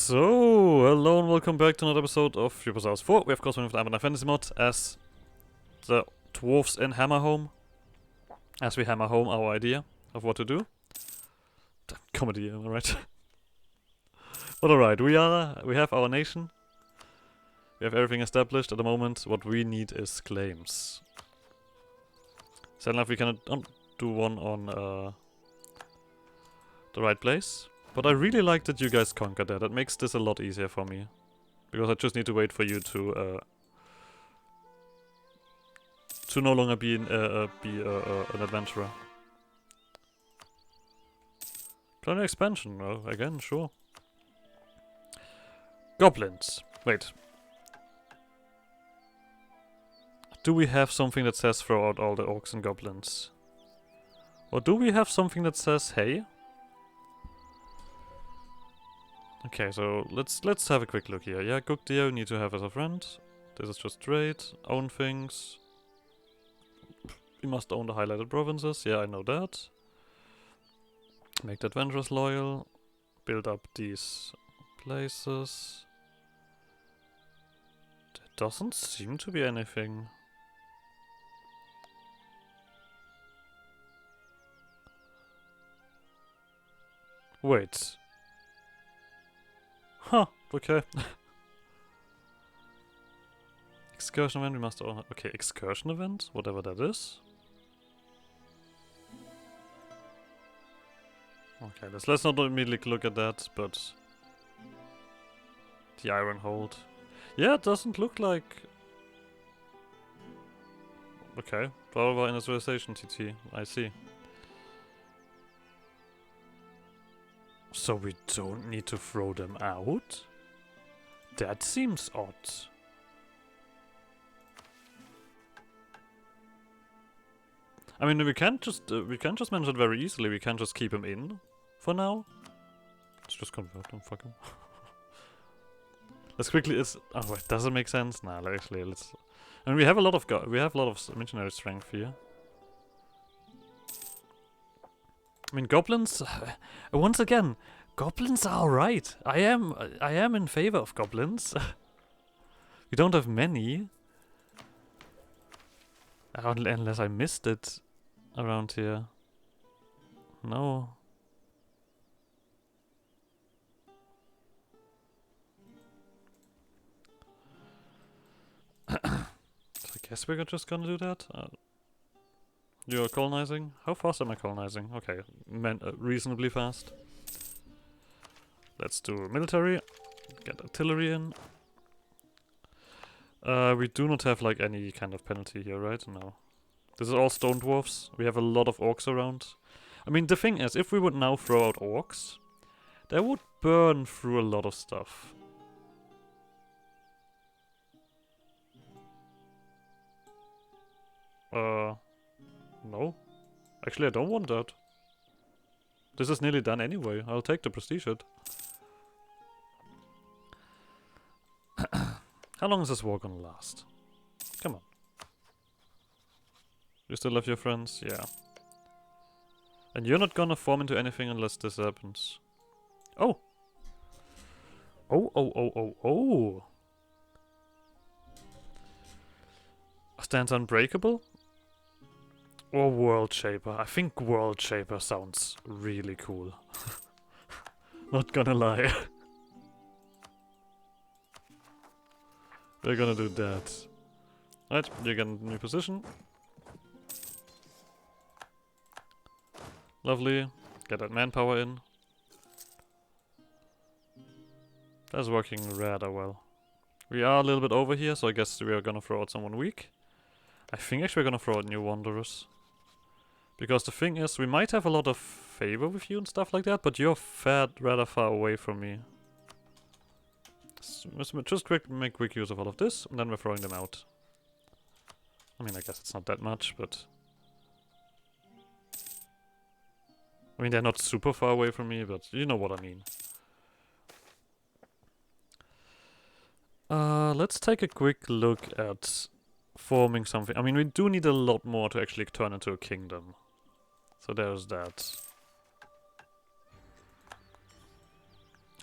So, hello and welcome back to another episode of EU4. We have course with the Anbennar fantasy mod as the dwarves in Hammerhome. As we hammer home our idea of what to do. Damn comedy, am I right? But alright, we have our nation. We have everything established at the moment. What we need is claims. Sad enough we cannot do one on the right place. But I really like that you guys conquered that. That makes this a lot easier for me. Because I just need to wait for you to no longer be an adventurer. Colonial expansion, well, again, sure. Goblins. Wait. Do we have something that says throw out all the orcs and goblins? Or do we have something that says hey? Okay, so let's have a quick look here. Yeah, cook deer, need to have as a friend. This is just trade, own things. We must own the highlighted provinces, yeah, I know that. Make the adventurers loyal. Build up these places. There doesn't seem to be anything. Wait. Huh, okay. Excursion event, we must own. Okay, excursion event, whatever that is. Okay, let's not immediately look at that, but the iron hold. Yeah, it doesn't look like. Okay, Dwarven industrialization TT, I see. So we don't need to throw them out? That seems odd. I mean, we can't just manage it very easily. We can't just keep him in for now. Let's just convert him. Fuck him. Let's quickly. Oh wait, does it make sense? Nah, actually, let's. I mean, we have a lot of missionary strength here. I mean, goblins. Once again, goblins are alright. I am in favor of goblins. We don't have many. Unless I missed it around here. No. So I guess we're just gonna do that. You're colonizing? How fast am I colonizing? Okay, reasonably fast. Let's do military. Get artillery in. We do not have like any kind of penalty here, right? No. This is all stone dwarfs. We have a lot of orcs around. I mean, the thing is, if we would now throw out orcs, they would burn through a lot of stuff. No. Actually, I don't want that. This is nearly done anyway. I'll take the prestige hit. How long is this war gonna last? Come on. You still love your friends? Yeah. And you're not gonna form into anything unless this happens. Oh! Oh. Stands unbreakable? Or World Shaper. I think World Shaper sounds really cool. Not gonna lie. We're gonna do that. Right, you get a new position. Lovely. Get that manpower in. That's working rather well. We are a little bit over here, so I guess we are gonna throw out someone weak. I think actually we're gonna throw out new wanderers. Because the thing is, we might have a lot of favor with you and stuff like that, but you're rather far away from me. So let's just make quick use of all of this, and then we're throwing them out. I mean, I guess it's not that much, but... I mean, they're not super far away from me, but you know what I mean. Let's take a quick look at forming something. I mean, we do need a lot more to actually turn into a kingdom. So there's that.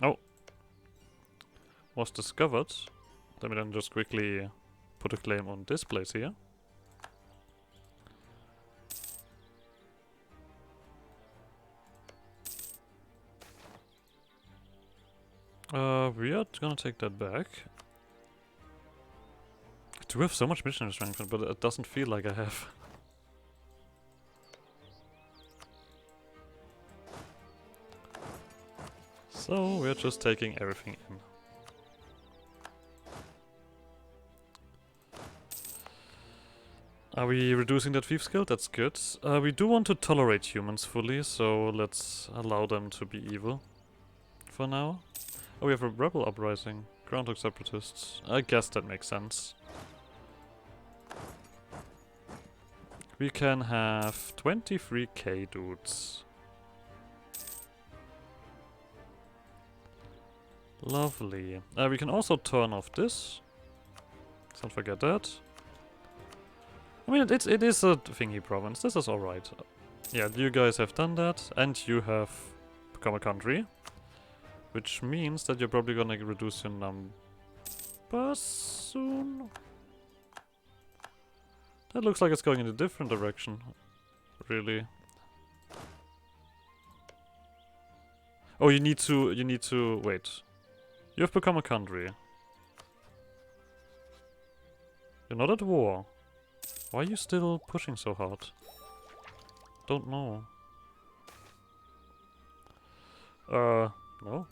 Oh. was discovered. Let me then just quickly put a claim on this place here. We are gonna take that back. I do have so much missionary strength, but it doesn't feel like I have. So we're just taking everything in. Are we reducing that thief skill? That's good. We do want to tolerate humans fully, so let's allow them to be evil for now. Oh, we have a rebel uprising. Groundhog separatists. I guess that makes sense. We can have 23k dudes. Lovely. We can also turn off this. Don't forget that. I mean, it is a thingy province. This is alright. Yeah, you guys have done that, and you have become a country. Which means that you're probably gonna reduce your numbers soon. That looks like it's going in a different direction. Really. Oh, you need to, wait. You have become a country. You're not at war. Why are you still pushing so hard? Don't know. No.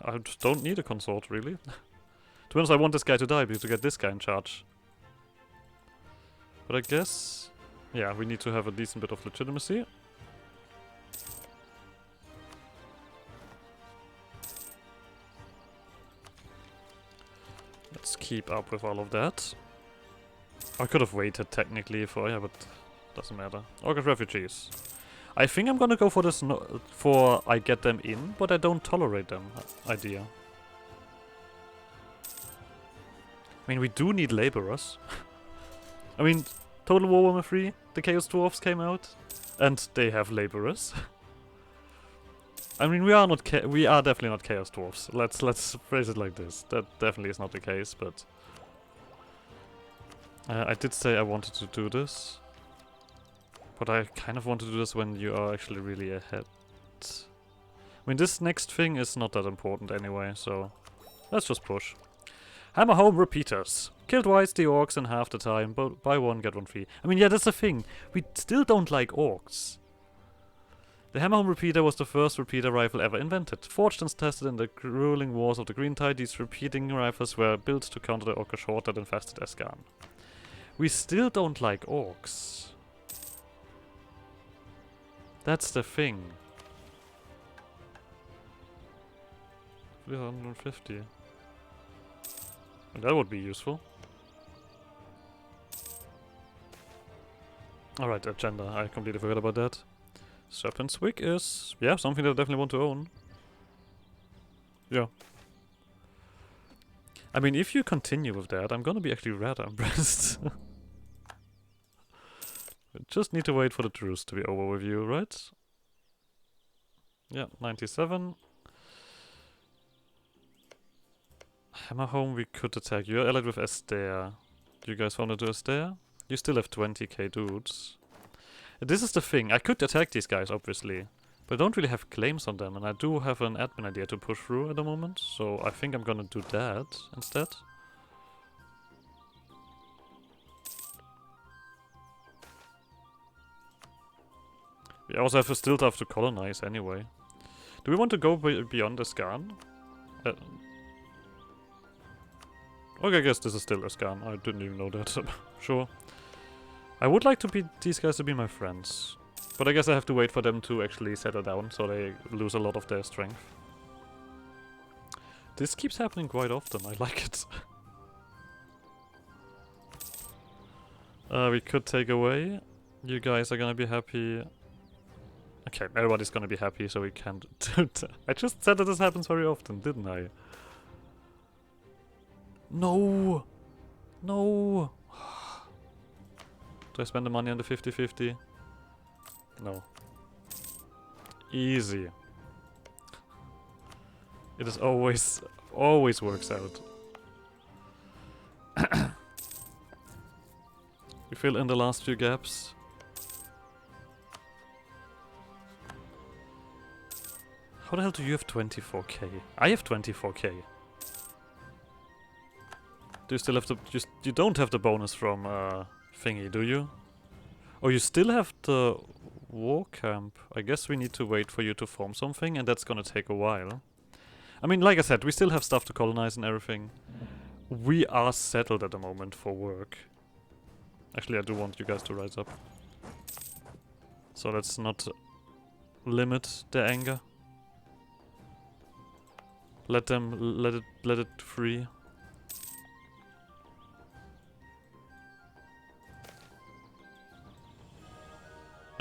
I just don't need a consort, really. To be honest, I want this guy to die because to get this guy in charge. But I guess... yeah, we need to have a decent bit of legitimacy. Let's keep up with all of that. I could have waited technically for... yeah, but doesn't matter. Orcish refugees. I think I'm gonna go for this for I get them in, but I don't tolerate them idea. I mean, we do need laborers. I mean, Total War Warhammer 3, the Chaos Dwarves came out, and they have laborers. I mean, we are definitely not Chaos Dwarves. Let's phrase it like this. That definitely is not the case, but I did say I wanted to do this. But I kind of want to do this when you are actually really ahead. I mean, this next thing is not that important anyway, so let's just push. Hammerhome repeaters. Kill twice the orcs in half the time, but buy one, get one free. I mean, yeah, that's the thing. We still don't like orcs. The Hammerhome repeater was the first repeater rifle ever invented. Forged and tested in the grueling wars of the Green Tide, these repeating rifles were built to counter the orcish horde that infested Escan. We still don't like orcs. That's the thing. 350. That would be useful. Alright, agenda. I completely forgot about that. Serpent's Wig is... yeah, something that I definitely want to own. Yeah. I mean, if you continue with that, I'm gonna be actually rather impressed. Just need to wait for the truce to be over with you, right? Yeah, 97. Hammerhome, we could attack. You're allied with Esther. Do you guys want to do Esther? You still have 20k dudes. This is the thing. I could attack these guys, obviously. But I don't really have claims on them. And I do have an admin idea to push through at the moment. So I think I'm gonna do that instead. We also have still have to colonize anyway. Do we want to go beyond Escan? Okay, I guess this is still Escan. I didn't even know that. Sure. I would like these guys to be my friends. But I guess I have to wait for them to actually settle down so they lose a lot of their strength. This keeps happening quite often. I like it. We could take away. You guys are gonna be happy. Okay, everybody's gonna be happy, so we can't do that. I just said that this happens very often, didn't I? No! No! Do I spend the money on the 50-50? No. Easy. It is always works out. We fill in the last few gaps. How the hell do you have 24k? I have 24k. Do you still have the... You don't have the bonus from thingy, do you? Oh, you still have the war camp. I guess we need to wait for you to form something, and that's gonna take a while. I mean, like I said, we still have stuff to colonize and everything. We are settled at the moment for work. Actually, I do want you guys to rise up. So let's not limit their anger. Let it free.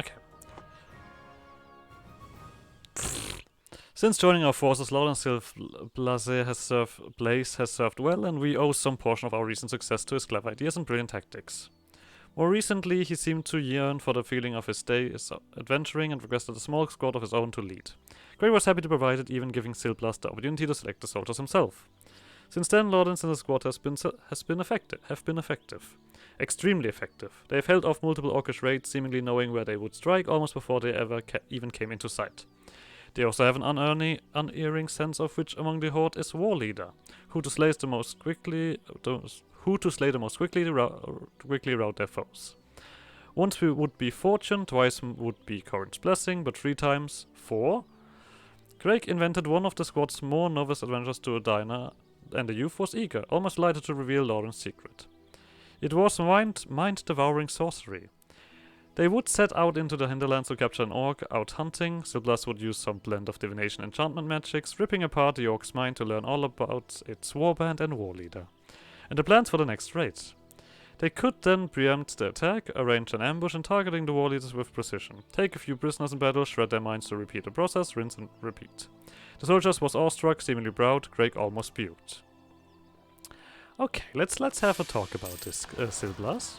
Okay. Since joining our forces, Lord and Sylph Blaze has served well, and we owe some portion of our recent success to his clever ideas and brilliant tactics. More recently, he seemed to yearn for the feeling of his days adventuring and requested a small squad of his own to lead. Grey was happy to provide it, even giving Sylblas the opportunity to select the soldiers himself. Since then, Lawrence and his squad have been effective. Extremely effective. They have held off multiple orcish raids, seemingly knowing where they would strike almost before they ever even came into sight. They also have an unerring sense of which among the horde is war leader, who to slay the most quickly rout their foes. Once would be fortune, twice would be Corin's blessing, but 3 times 4. Craig invented one of the squad's more novice adventures to a diner, and the youth was eager, almost delighted to reveal Lauren's secret. It was mind-devouring sorcery. They would set out into the hinterlands to capture an orc out hunting. Sylblas would use some blend of divination enchantment magics, ripping apart the orc's mind to learn all about its warband and war leader, and the plans for the next raid. They could then preempt the attack, arrange an ambush, and targeting the war leaders with precision. Take a few prisoners in battle, shred their minds to repeat the process, rinse and repeat. The soldiers was awestruck, seemingly proud. Craig almost puked. Okay, let's have a talk about this, Sylblas.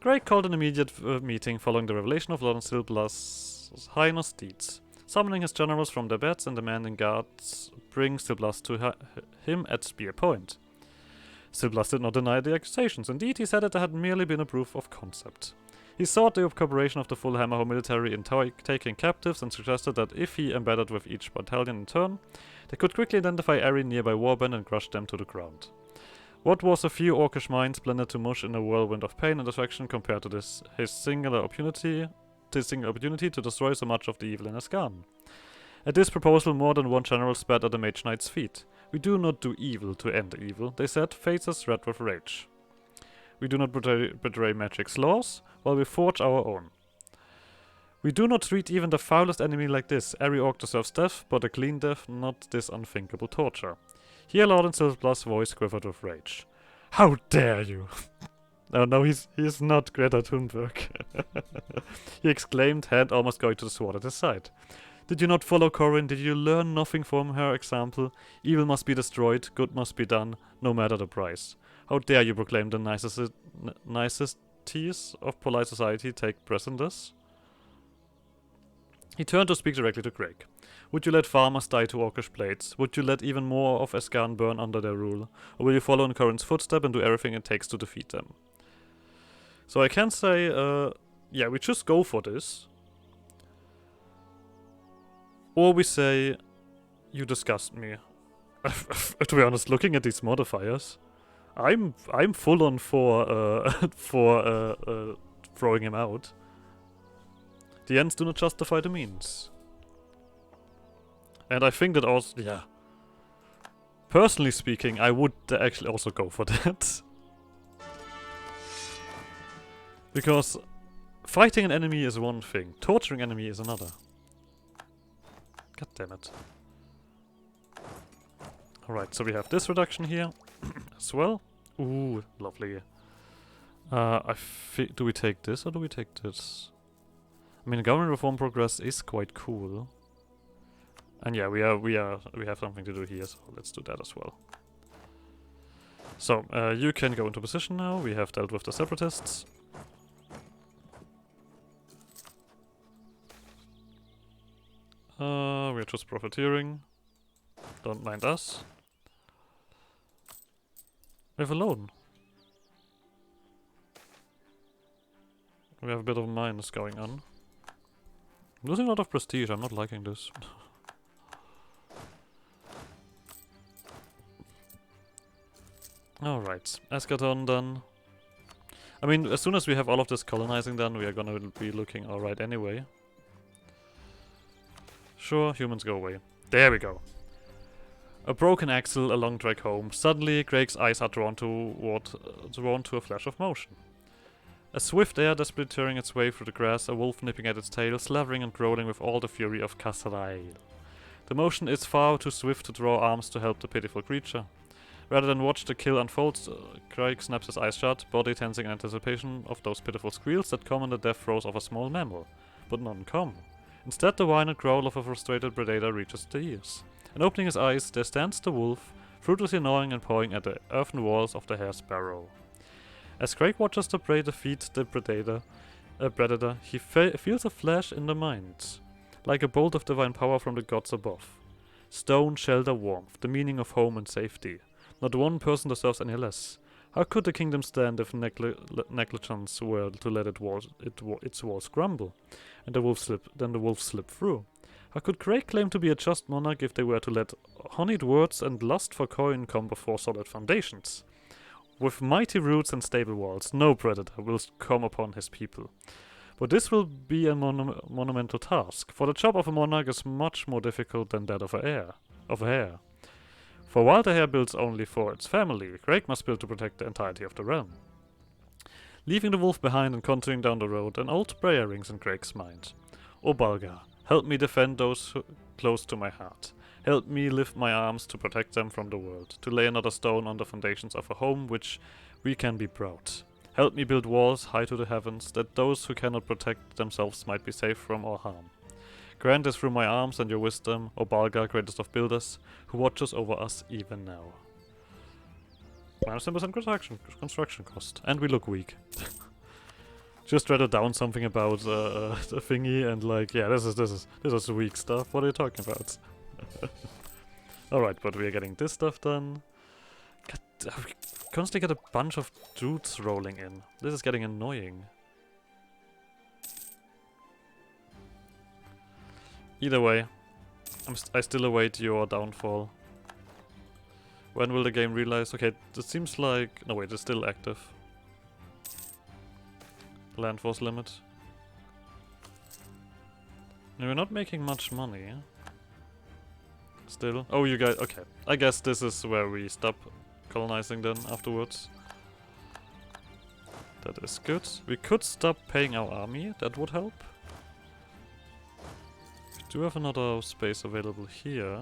Craig called an immediate meeting following the revelation of Lord Sylblas' heinous deeds. Summoning his generals from their beds and demanding guards bring Sylblas to him at spear point. Sylblas did not deny the accusations. Indeed, he said that there had merely been a proof of concept. He sought the cooperation of the full Hammerhome military in taking captives and suggested that if he embedded with each battalion in turn, they could quickly identify every nearby warband and crush them to the ground. What was a few orcish minds blended to mush in a whirlwind of pain and destruction compared to his singular opportunity to destroy so much of the evil in Ascan? At this proposal, more than one general spat at the Mage Knight's feet. We do not do evil to end evil, they said, faces red with rage. We do not betray magic's laws, while we forge our own. We do not treat even the foulest enemy like this. Every orc deserves death, but a clean death, not this unthinkable torture. Here Lord Sylblas' voice quivered with rage. How dare you! No, he's not Greta Thunberg. He exclaimed, hand almost going to the sword at his side. Did you not follow Corin? Did you learn nothing from her example? Evil must be destroyed, good must be done, no matter the price. How dare you proclaim the niceties of polite society take precedence? He turned to speak directly to Craig. Would you let farmers die to orcish blades? Would you let even more of Ascan burn under their rule? Or will you follow in Corin's footstep and do everything it takes to defeat them? So I can say, yeah, we just go for this. Or we say, you disgust me. To be honest, looking at these modifiers, I'm full on for throwing him out. The ends do not justify the means. And I think that also, yeah. Personally speaking, I would actually also go for that. Because fighting an enemy is one thing, torturing an enemy is another. God damn it. Alright, so we have this reduction here as well. Ooh, lovely. Do we take this or do we take this? I mean, government reform progress is quite cool. And yeah, we have something to do here, so let's do that as well. So, you can go into position now. We have dealt with the separatists. We're just profiteering. Don't mind us. We have a loan. We have a bit of minus going on. I'm losing a lot of prestige, I'm not liking this. Alright, Eschaton done. I mean, as soon as we have all of this colonizing done, we are gonna be looking alright anyway. Sure, humans go away. There we go. A broken axle, a long trek home. Suddenly, Craig's eyes are drawn to a flash of motion. A swift air desperately tearing its way through the grass, a wolf nipping at its tail, slavering and growling with all the fury of Kasrael. The motion is far too swift to draw arms to help the pitiful creature. Rather than watch the kill unfold, Craig snaps his eyes shut, body tensing in anticipation of those pitiful squeals that come in the death throes of a small mammal. But none come. Instead, the whine and growl of a frustrated predator reaches the ears. And opening his eyes, there stands the wolf, fruitlessly gnawing and pawing at the earthen walls of the hare's barrow. As Craig watches the prey defeat the predator, he feels a flash in the mind, like a bolt of divine power from the gods above. Stone, shelter, warmth, the meaning of home and safety. Not one person deserves any less. How could the kingdom stand if negligence were to let its walls crumble, and the wolf slip through? How could Craig claim to be a just monarch if they were to let honeyed words and lust for coin come before solid foundations? With mighty roots and stable walls, no predator will come upon his people. But this will be a monumental task, for the job of a monarch is much more difficult than that of a hare. For while the hare builds only for its family, Craig must build to protect the entirety of the realm. Leaving the wolf behind and continuing down the road, an old prayer rings in Craig's mind. O Balga, help me defend those close to my heart. Help me lift my arms to protect them from the world, to lay another stone on the foundations of a home which we can be proud. Help me build walls high to the heavens, that those who cannot protect themselves might be safe from all harm. Grant this through my arms and your wisdom, O Balga, greatest of builders, who watches over us even now. Minus 10% construction cost. And we look weak. Just rather down something about the thingy and like, yeah, this is weak stuff. What are you talking about? Alright, but we are getting this stuff done. God, we constantly get a bunch of dudes rolling in. This is getting annoying. Either way, I still await your downfall. When will the game realize? Okay, it seems like... No wait, it's still active. Land force limit. No, we're not making much money. Still. Oh, you guys... Okay. I guess this is where we stop colonizing then afterwards. That is good. We could stop paying our army. That would help. We do have another space available here.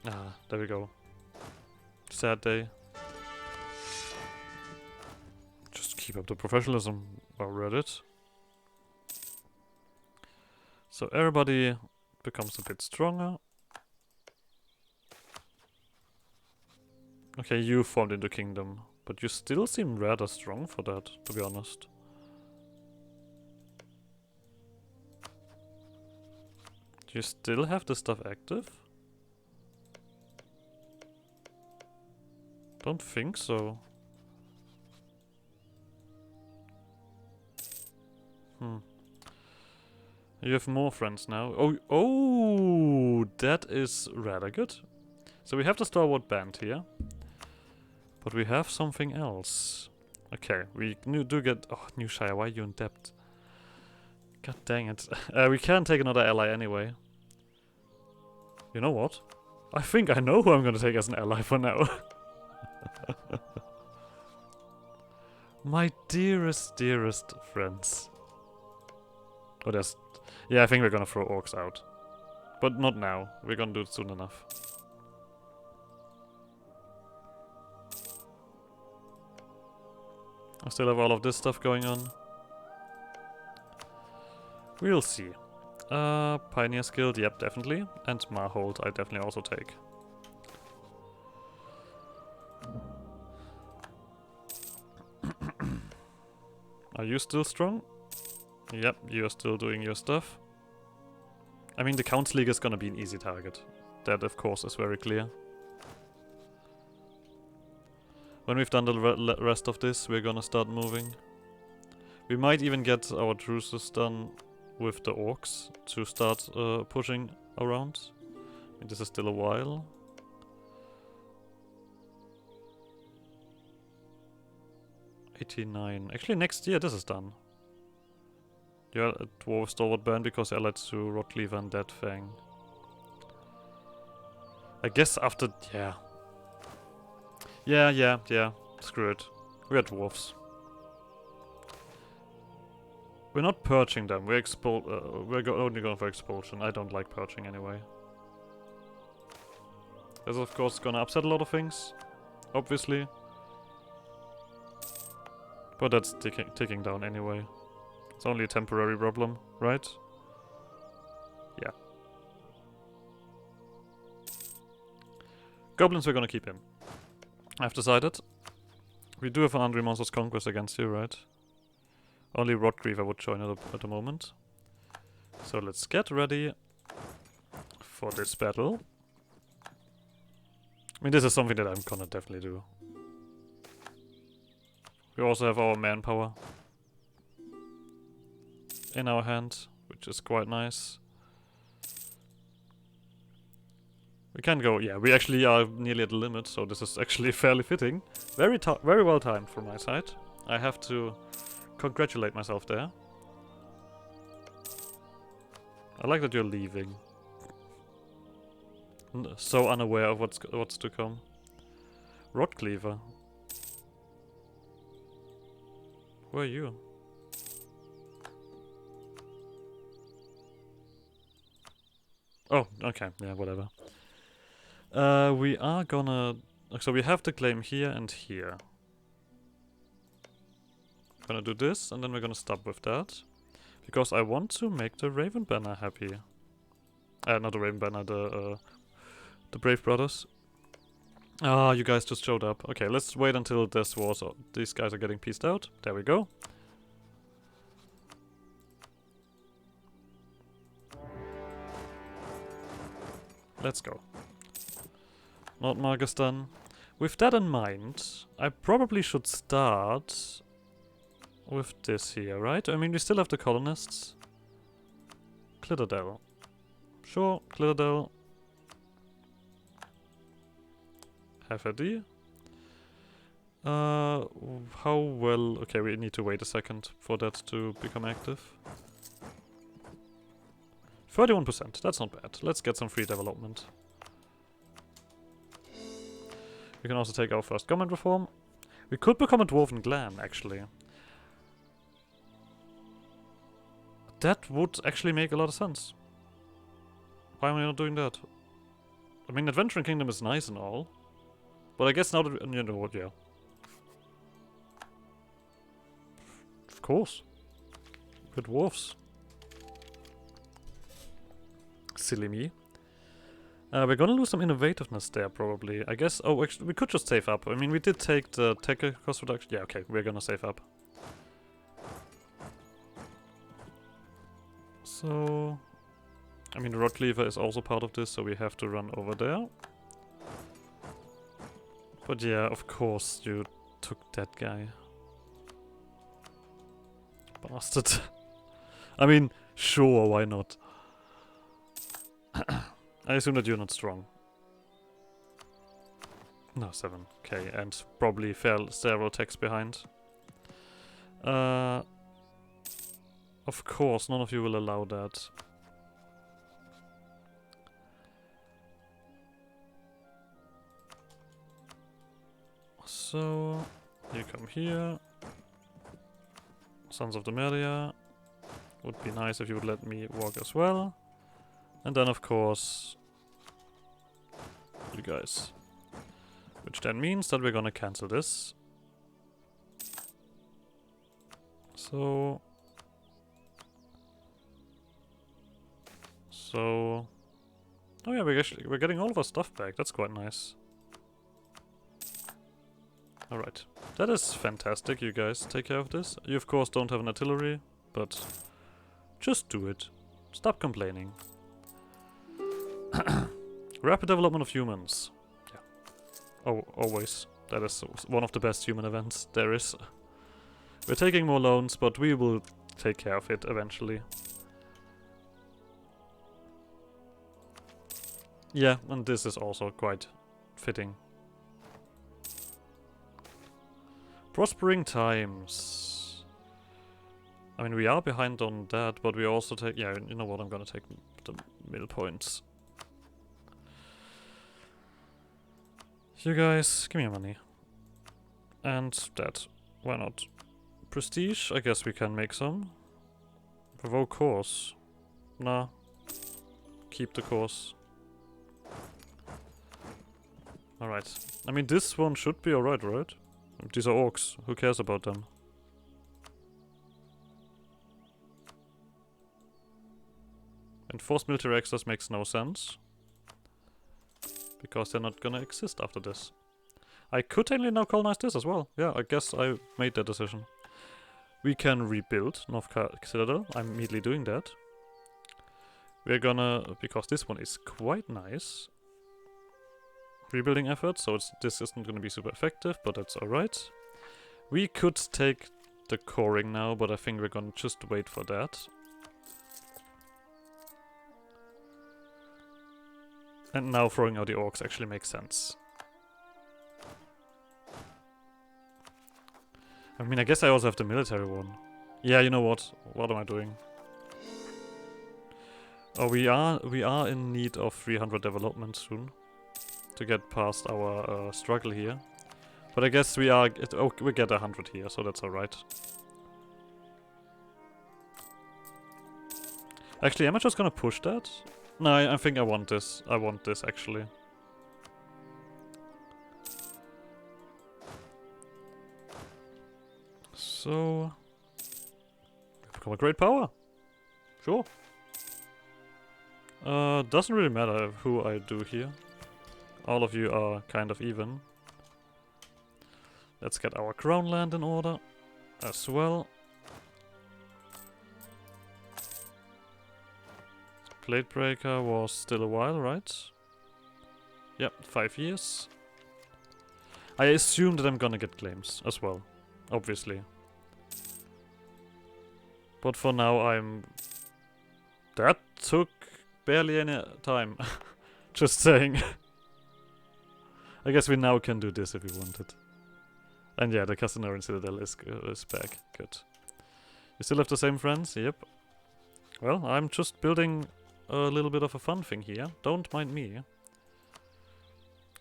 Ah, there we go. Sad day. Just keep up the professionalism while we're at it. So everybody becomes a bit stronger. Okay, you formed into kingdom, but you still seem rather strong for that, to be honest. Do you still have this stuff active? Don't think so. You have more friends now. Oh, that is rather good. So we have the stalwart band here, but we have something else. Okay, we do get... Oh, New Shire, why are you in debt? God dang it. We can't take another ally anyway. You know what? I think I know who I'm gonna take as an ally for now. My dearest, dearest friends. Oh, there's... Yeah, I think we're gonna throw orcs out. But not now. We're gonna do it soon enough. I still have all of this stuff going on. We'll see. Pioneer Guild, yep, definitely. And Marhold, I definitely also take. Are you still strong? Yep, you're still doing your stuff. I mean, the Council League is gonna be an easy target. That, of course, is very clear. When we've done the rest of this, we're gonna start moving. We might even get our truces done with the orcs to start pushing around. I mean, this is still a while. '89. Actually, next year this is done. Yeah, Dwarf Stalwart Band because allied to Rotcleaver and Dead Fang. I guess after... yeah. Yeah. Screw it. We're dwarves. We're not purging them. We're only going for expulsion. I don't like purging anyway. This is of course gonna upset a lot of things. Obviously. But that's ticking down anyway. It's only a temporary problem, right? Yeah. Goblins we're gonna keep in. I've decided. We do have an Undry Monsters Conquest against you, right? Only Rotgriever would join at the moment. So let's get ready for this battle. I mean, this is something that I'm gonna definitely do. We also have our manpower in our hand, which is quite nice. We can go, yeah, we actually are nearly at the limit, so this is actually fairly fitting. Very well timed from my side. I have to congratulate myself there. I like that you're leaving. So unaware of what's to come. Rotcleaver. Where are you? Oh, okay, yeah, whatever. We are gonna... So we have the claim here and here. Gonna do this, and then we're gonna stop with that. Because I want to make the Ravenbanner happy. Not the Ravenbanner, the Brave Brothers. Ah, you guys just showed up. Okay, let's wait until this was... these guys are getting pieced out. There we go. Let's go. Not Margastan. With that in mind, I probably should start with this here, right? I mean, we still have the colonists. Clitterdale. Sure, Clitterdale. FRD. How well... Okay, we need to wait a second for that to become active. 31%, that's not bad. Let's get some free development. We can also take our first government reform. We could become a Dwarven clan, actually. That would actually make a lot of sense. Why am I not doing that? I mean, Adventuring Kingdom is nice and all. But I guess now that you know what, yeah. Of course. We're dwarves. Silly me. We're gonna lose some innovativeness there, probably. I guess... Oh, actually, we could just save up. I mean, we did take the tech cost reduction. Yeah, okay, we're gonna save up. So... I mean, the Rotcleaver is also part of this, so we have to run over there. But yeah, of course you took that guy. Bastard. I mean, sure, why not? I assume that you're not strong. No, 7. Okay, and probably several techs behind. Of course, none of you will allow that. So, you come here. Sons of the Meria. Would be nice if you would let me walk as well. And then, of course, you guys. Which then means that we're gonna cancel this. So... Oh yeah, we're getting all of our stuff back. That's quite nice. Alright. That is fantastic, you guys. Take care of this. You of course don't have an artillery, but just do it. Stop complaining. Rapid development of humans. Yeah. Oh, always. That is one of the best human events there is. We're taking more loans, but we will take care of it eventually. Yeah, and this is also quite fitting. Prospering times. I mean, we are behind on that, but we also take... Yeah, you know what? I'm gonna take the mill points. You guys, give me your money. And that. Why not? Prestige? I guess we can make some. Provoke course. Nah. Keep the course. Alright. I mean, this one should be alright, right? These are orcs. Who cares about them? Enforced military access makes no sense. Because they're not gonna exist after this. I could technically now colonize this as well. Yeah, I guess I made that decision. We can rebuild North Citadel. I'm immediately doing that. We're gonna... because this one is quite nice. Rebuilding effort, so this isn't gonna be super effective, but that's alright. We could take the coring now, but I think we're gonna just wait for that. And now throwing out the orcs actually makes sense. I mean, I guess I also have the military one. Yeah, you know what? What am I doing? Oh, we are in need of 300 development soon. To get past our struggle here. But I guess we are... we get 100 here, so that's alright. Actually, am I just gonna push that? No, I think I want this. I want this, actually. So... we've become a great power. Sure. Doesn't really matter who I do here. All of you are kind of even. Let's get our crown land in order as well. Plate breaker was still a while, right? Yep, 5 years. I assume that I'm gonna get claims as well, obviously. But for now I'm... that took barely any time. Just saying. I guess we now can do this if we wanted. And yeah, the Castanarian Citadel is back. Good. You still have the same friends? Yep. Well, I'm just building a little bit of a fun thing here. Don't mind me.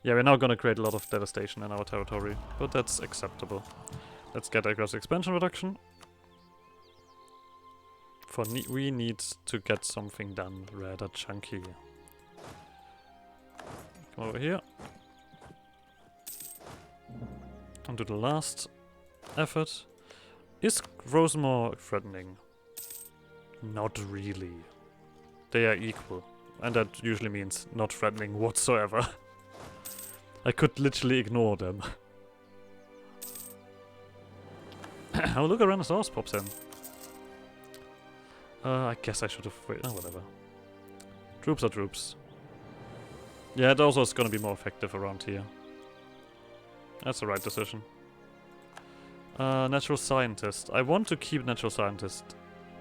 Yeah, we're now gonna create a lot of devastation in our territory, but that's acceptable. Let's get aggressive expansion reduction. We need to get something done rather chunky. Come over here. And do the last effort. Is Rosemore threatening? Not really. They are equal. And that usually means not threatening whatsoever. I could literally ignore them. Oh, look, a Renaissance pops in. I guess I should have waited. Oh, whatever. Troops are troops. Yeah, it also is gonna be more effective around here. That's the right decision. Natural scientist. I want to keep natural scientist.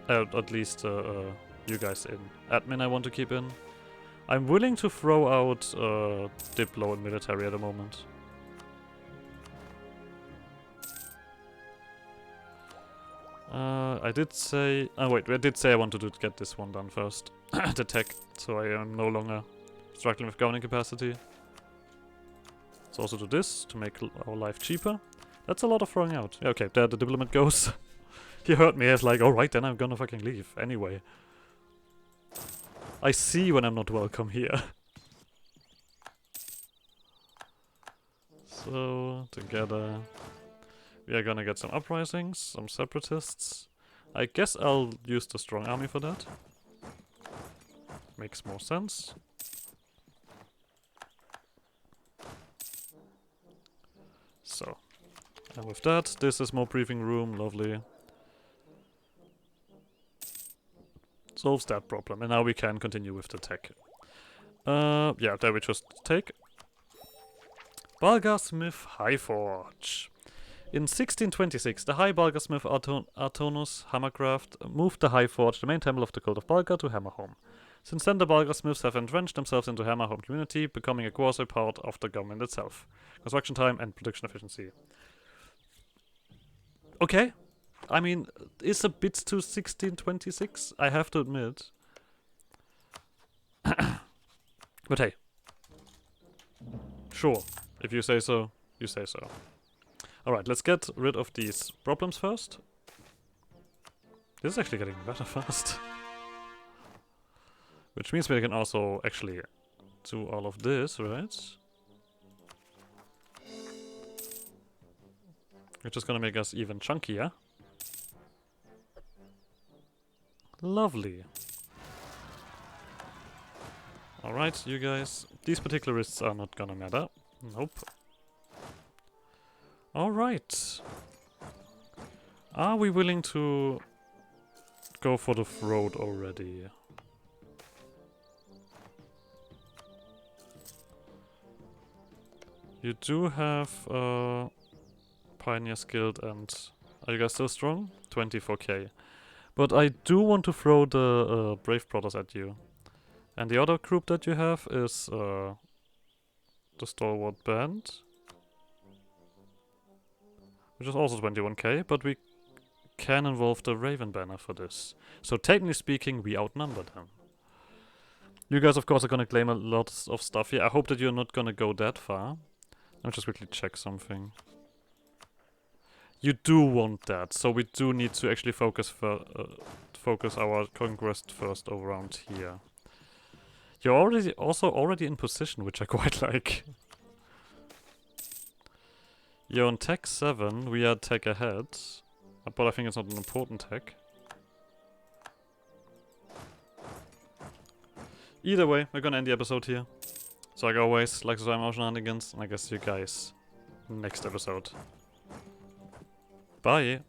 At least you guys in. Admin I want to keep in. I'm willing to throw out Diplo and military at the moment. I did say... oh wait, I did say I wanted to get this one done first. The tech, so I am no longer struggling with governing capacity. Let's also do this to make our life cheaper. That's a lot of throwing out. Yeah, okay, there the diplomat goes. He heard me as like, alright then I'm gonna fucking leave. Anyway. I see when I'm not welcome here. So, together... we are gonna get some uprisings, some separatists. I guess I'll use the strong army for that. Makes more sense. So, and with that, this is more briefing room, lovely. Solves that problem, and now we can continue with the tech. Yeah, there we just take. Bulgarsmith Highforge. In 1626, the High Bulgarsmith Artonus Hammercraft moved the Highforge, the main temple of the cult of Bulgar, to Hammerhome. Since then, the Bulgarsmiths have entrenched themselves into Hammerhome community, becoming a quasi-part of the government itself. Construction time and production efficiency. Okay. I mean, it's a bit to 1626, I have to admit. But hey. Sure. If you say so, you say so. Alright, let's get rid of these problems first. This is actually getting better fast. Which means we can also actually do all of this, right? Which is gonna make us even chunkier. Lovely. Alright, you guys. These particularists are not gonna matter. Nope. Alright. Are we willing to go for the road already? You do have Pioneer's Guild and... Are you guys still strong? 24k. But I do want to throw the Brave Brothers at you. And the other group that you have is the Stalwart Band. Which is also 21k, but we can involve the Raven Banner for this. So technically speaking, we outnumber them. You guys of course are gonna claim a lot of stuff here. I hope that you're not gonna go that far. I'll just quickly check something. You do want that, so we do need to actually focus our conquest first around here. You're already in position, which I quite like. You're on tech 7, we are tech ahead. But I think it's not an important tech. Either way, we're gonna end the episode here. So like always, like, subscribe, more shenanigans, and I guess see you guys next episode. Bye!